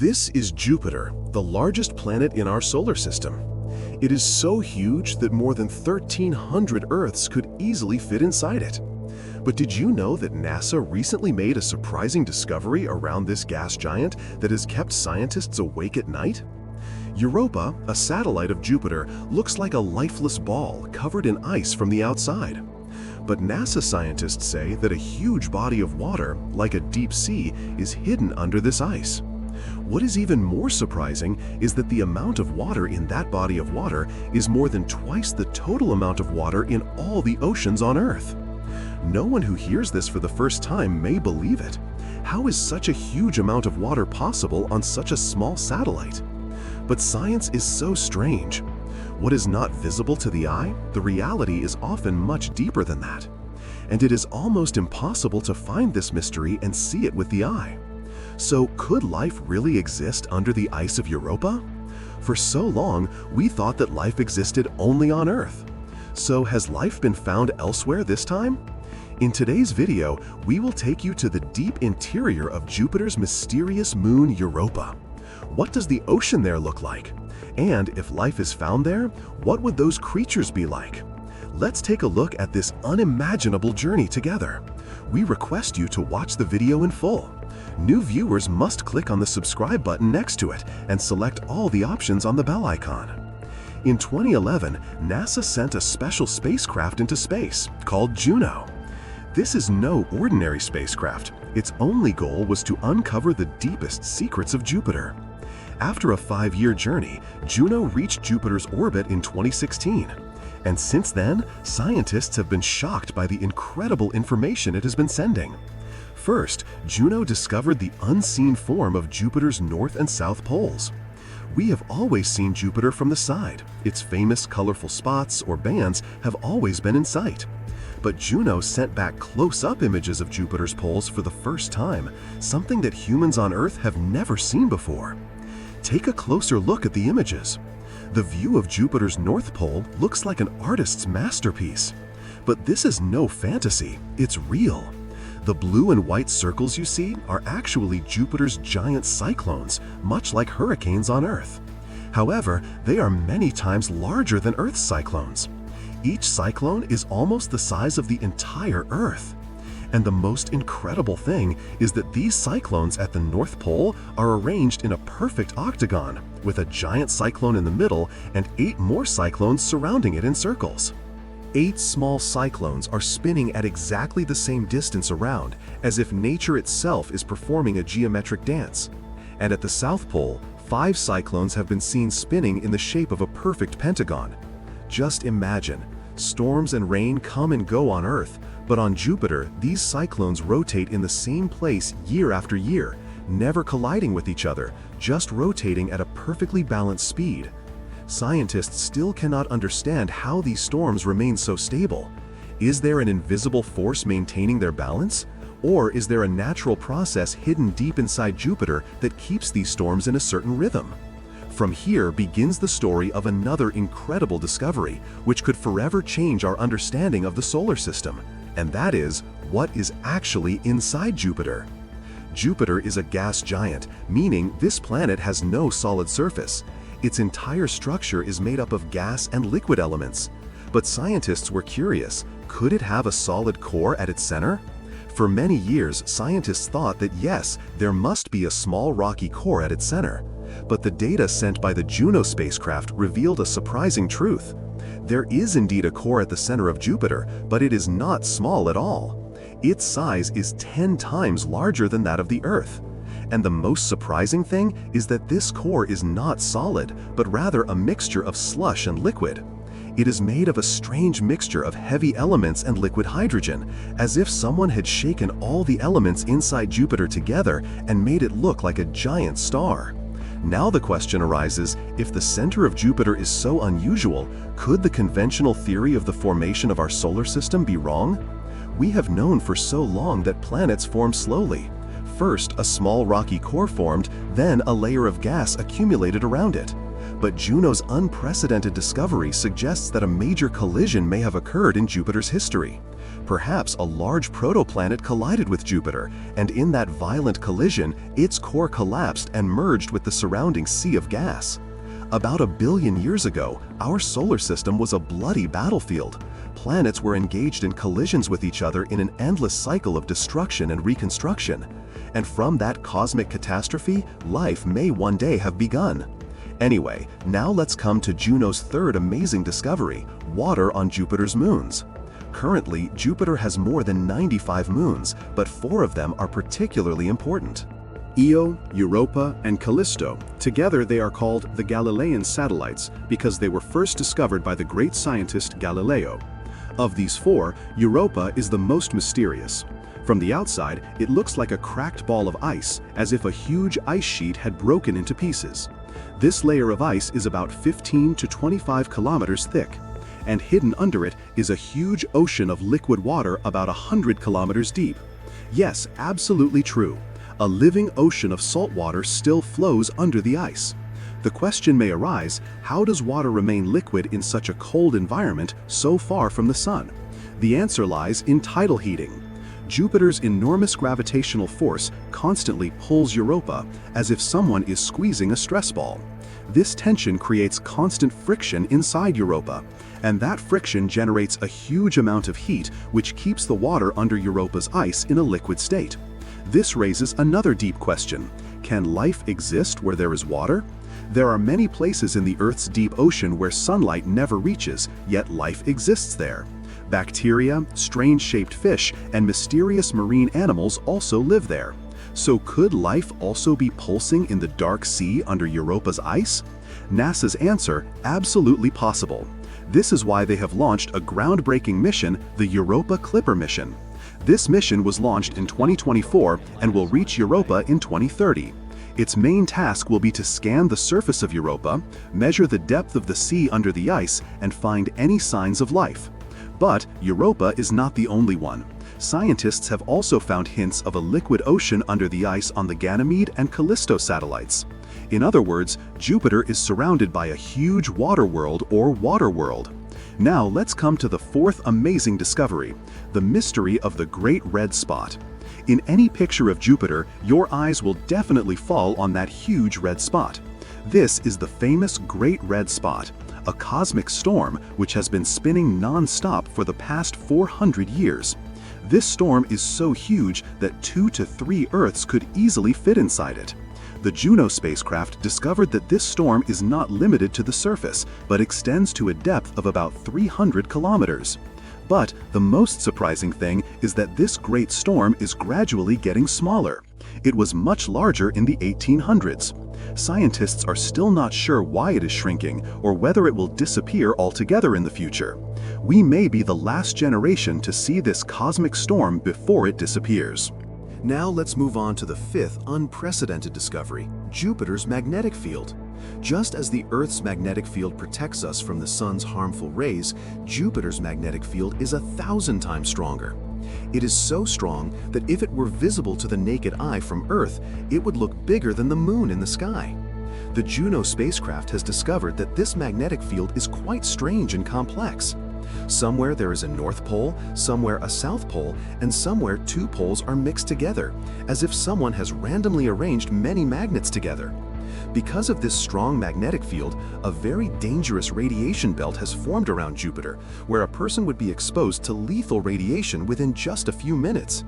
This is Jupiter, the largest planet in our solar system. It is so huge that more than 1,300 Earths could easily fit inside it. But did you know that NASA recently made a surprising discovery around this gas giant that has kept scientists awake at night? Europa, a satellite of Jupiter, looks like a lifeless ball covered in ice from the outside. But NASA scientists say that a huge body of water, like a deep sea, is hidden under this ice. What is even more surprising is that the amount of water in that body of water is more than twice the total amount of water in all the oceans on Earth. No one who hears this for the first time may believe it. How is such a huge amount of water possible on such a small satellite? But science is so strange. What is not visible to the eye, the reality is often much deeper than that. And it is almost impossible to find this mystery and see it with the eye. So could life really exist under the ice of Europa? For so long, we thought that life existed only on Earth. So has life been found elsewhere this time? In today's video, we will take you to the deep interior of Jupiter's mysterious moon Europa. What does the ocean there look like? And if life is found there, what would those creatures be like? Let's take a look at this unimaginable journey together. We request you to watch the video in full. New viewers must click on the subscribe button next to it and select all the options on the bell icon. In 2011, NASA sent a special spacecraft into space called Juno. This is no ordinary spacecraft. Its only goal was to uncover the deepest secrets of Jupiter. After a 5-year journey, Juno reached Jupiter's orbit in 2016. And since then, scientists have been shocked by the incredible information it has been sending. First, Juno discovered the unseen form of Jupiter's north and south poles. We have always seen Jupiter from the side. Its famous colorful spots or bands have always been in sight. But Juno sent back close-up images of Jupiter's poles for the first time, something that humans on Earth have never seen before. Take a closer look at the images. The view of Jupiter's North Pole looks like an artist's masterpiece. But this is no fantasy, it's real. The blue and white circles you see are actually Jupiter's giant cyclones, much like hurricanes on Earth. However, they are many times larger than Earth's cyclones. Each cyclone is almost the size of the entire Earth. And the most incredible thing is that these cyclones at the North Pole are arranged in a perfect octagon, with a giant cyclone in the middle and 8 more cyclones surrounding it in circles. 8 small cyclones are spinning at exactly the same distance around, as if nature itself is performing a geometric dance. And at the South Pole, 5 cyclones have been seen spinning in the shape of a perfect pentagon. Just imagine, storms and rain come and go on Earth, but on Jupiter, these cyclones rotate in the same place year after year, never colliding with each other, just rotating at a perfectly balanced speed. Scientists still cannot understand how these storms remain so stable. Is there an invisible force maintaining their balance? Or is there a natural process hidden deep inside Jupiter that keeps these storms in a certain rhythm? From here begins the story of another incredible discovery, which could forever change our understanding of the solar system. And that is, what is actually inside Jupiter? Jupiter is a gas giant, meaning this planet has no solid surface. Its entire structure is made up of gas and liquid elements. But scientists were curious, could it have a solid core at its center? For many years, scientists thought that yes, there must be a small rocky core at its center. But the data sent by the Juno spacecraft revealed a surprising truth. There is indeed a core at the center of Jupiter, but it is not small at all. Its size is 10 times larger than that of the Earth. And the most surprising thing is that this core is not solid, but rather a mixture of slush and liquid. It is made of a strange mixture of heavy elements and liquid hydrogen, as if someone had shaken all the elements inside Jupiter together and made it look like a giant star. Now the question arises, if the center of Jupiter is so unusual, could the conventional theory of the formation of our solar system be wrong? We have known for so long that planets form slowly. First, a small rocky core formed, then a layer of gas accumulated around it. But Juno's unprecedented discovery suggests that a major collision may have occurred in Jupiter's history. Perhaps a large protoplanet collided with Jupiter, and in that violent collision, its core collapsed and merged with the surrounding sea of gas. About 1 billion years ago, our solar system was a bloody battlefield. Planets were engaged in collisions with each other in an endless cycle of destruction and reconstruction. And from that cosmic catastrophe, life may one day have begun. Anyway, now let's come to Juno's third amazing discovery: water on Jupiter's moons. Currently, Jupiter has more than 95 moons, but 4 of them are particularly important: Io, Europa, and Callisto. Together they are called the Galilean satellites because they were first discovered by the great scientist Galileo. Of these 4, Europa is the most mysterious. From the outside, it looks like a cracked ball of ice, as if a huge ice sheet had broken into pieces. This layer of ice is about 15 to 25 kilometers thick, and hidden under it is a huge ocean of liquid water about 100 kilometers deep. Yes, absolutely true. A living ocean of salt water still flows under the ice. The question may arise, how does water remain liquid in such a cold environment so far from the sun? The answer lies in tidal heating. Jupiter's enormous gravitational force constantly pulls Europa, as if someone is squeezing a stress ball. This tension creates constant friction inside Europa, and that friction generates a huge amount of heat which keeps the water under Europa's ice in a liquid state. This raises another deep question: can life exist where there is water? There are many places in the Earth's deep ocean where sunlight never reaches, yet life exists there. Bacteria, strange-shaped fish, and mysterious marine animals also live there. So could life also be pulsing in the dark sea under Europa's ice? NASA's answer: absolutely possible. This is why they have launched a groundbreaking mission, the Europa Clipper mission. This mission was launched in 2024 and will reach Europa in 2030. Its main task will be to scan the surface of Europa, measure the depth of the sea under the ice, and find any signs of life. But Europa is not the only one. Scientists have also found hints of a liquid ocean under the ice on the Ganymede and Callisto satellites. In other words, Jupiter is surrounded by a huge water world or water world. Now let's come to the fourth amazing discovery: the mystery of the Great Red Spot. In any picture of Jupiter, your eyes will definitely fall on that huge red spot. This is the famous Great Red Spot, a cosmic storm which has been spinning non-stop for the past 400 years. This storm is so huge that 2 to 3 Earths could easily fit inside it. The Juno spacecraft discovered that this storm is not limited to the surface, but extends to a depth of about 300 kilometers. But the most surprising thing is that this great storm is gradually getting smaller. It was much larger in the 1800s. Scientists are still not sure why it is shrinking or whether it will disappear altogether in the future. We may be the last generation to see this cosmic storm before it disappears. Now let's move on to the fifth unprecedented discovery: Jupiter's magnetic field. Just as the Earth's magnetic field protects us from the sun's harmful rays, Jupiter's magnetic field is 1,000 times stronger. It is so strong that if it were visible to the naked eye from Earth, it would look bigger than the moon in the sky. The Juno spacecraft has discovered that this magnetic field is quite strange and complex. Somewhere there is a North Pole, somewhere a South Pole, and somewhere 2 poles are mixed together, as if someone has randomly arranged many magnets together. Because of this strong magnetic field, a very dangerous radiation belt has formed around Jupiter, where a person would be exposed to lethal radiation within just a few minutes.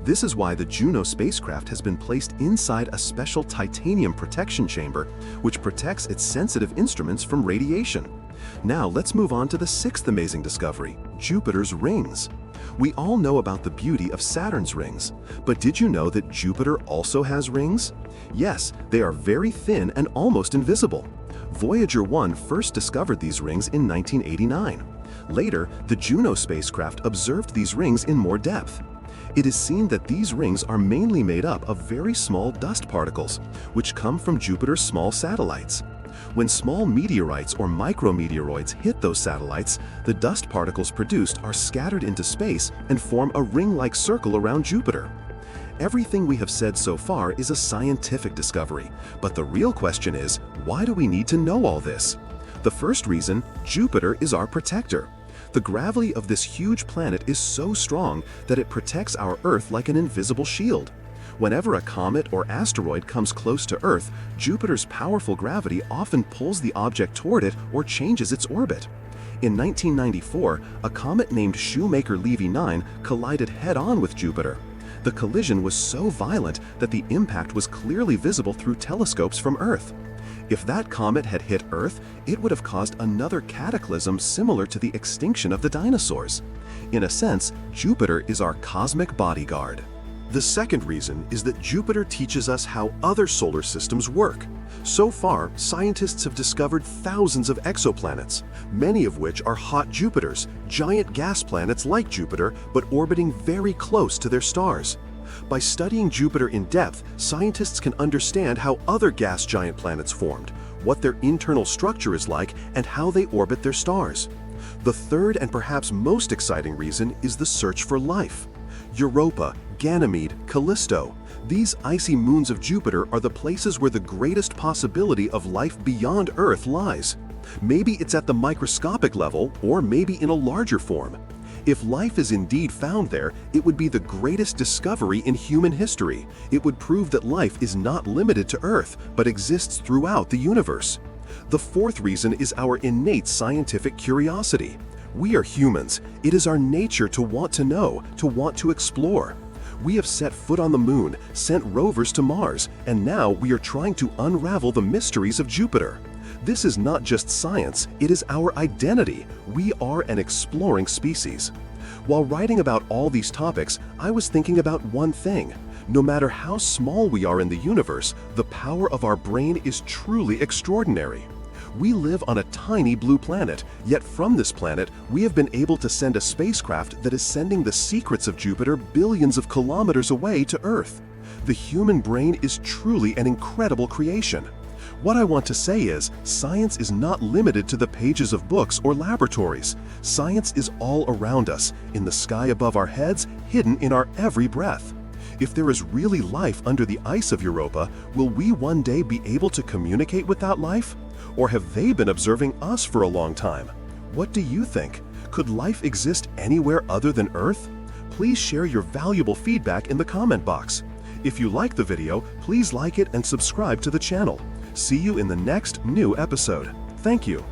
This is why the Juno spacecraft has been placed inside a special titanium protection chamber, which protects its sensitive instruments from radiation. Now let's move on to the sixth amazing discovery: Jupiter's rings. We all know about the beauty of Saturn's rings, but did you know that Jupiter also has rings? Yes, they are very thin and almost invisible. Voyager 1 first discovered these rings in 1989. Later, the Juno spacecraft observed these rings in more depth. It is seen that these rings are mainly made up of very small dust particles, which come from Jupiter's small satellites. When small meteorites or micrometeoroids hit those satellites, the dust particles produced are scattered into space and form a ring-like circle around Jupiter. Everything we have said so far is a scientific discovery, but the real question is, why do we need to know all this? The first reason: Jupiter is our protector. The gravity of this huge planet is so strong that it protects our Earth like an invisible shield. Whenever a comet or asteroid comes close to Earth, Jupiter's powerful gravity often pulls the object toward it or changes its orbit. In 1994, a comet named Shoemaker-Levy 9 collided head-on with Jupiter. The collision was so violent that the impact was clearly visible through telescopes from Earth. If that comet had hit Earth, it would have caused another cataclysm similar to the extinction of the dinosaurs. In a sense, Jupiter is our cosmic bodyguard. The second reason is that Jupiter teaches us how other solar systems work. So far, scientists have discovered thousands of exoplanets, many of which are hot Jupiters, giant gas planets like Jupiter, but orbiting very close to their stars. By studying Jupiter in depth, scientists can understand how other gas giant planets formed, what their internal structure is like, and how they orbit their stars. The third and perhaps most exciting reason is the search for life. Europa, Ganymede, Callisto. These icy moons of Jupiter are the places where the greatest possibility of life beyond Earth lies. Maybe it's at the microscopic level, or maybe in a larger form. If life is indeed found there, it would be the greatest discovery in human history. It would prove that life is not limited to Earth, but exists throughout the universe. The fourth reason is our innate scientific curiosity. We are humans. It is our nature to want to know, to want to explore. We have set foot on the moon, sent rovers to Mars, and now we are trying to unravel the mysteries of Jupiter. This is not just science, it is our identity. We are an exploring species. While writing about all these topics, I was thinking about one thing. No matter how small we are in the universe, the power of our brain is truly extraordinary. We live on a tiny blue planet, yet from this planet, we have been able to send a spacecraft that is sending the secrets of Jupiter billions of kilometers away to Earth. The human brain is truly an incredible creation. What I want to say is, science is not limited to the pages of books or laboratories. Science is all around us, in the sky above our heads, hidden in our every breath. If there is really life under the ice of Europa, will we one day be able to communicate with that life? Or have they been observing us for a long time? What do you think? Could life exist anywhere other than Earth? Please share your valuable feedback in the comment box. If you like the video, please like it and subscribe to the channel. See you in the next new episode. Thank you.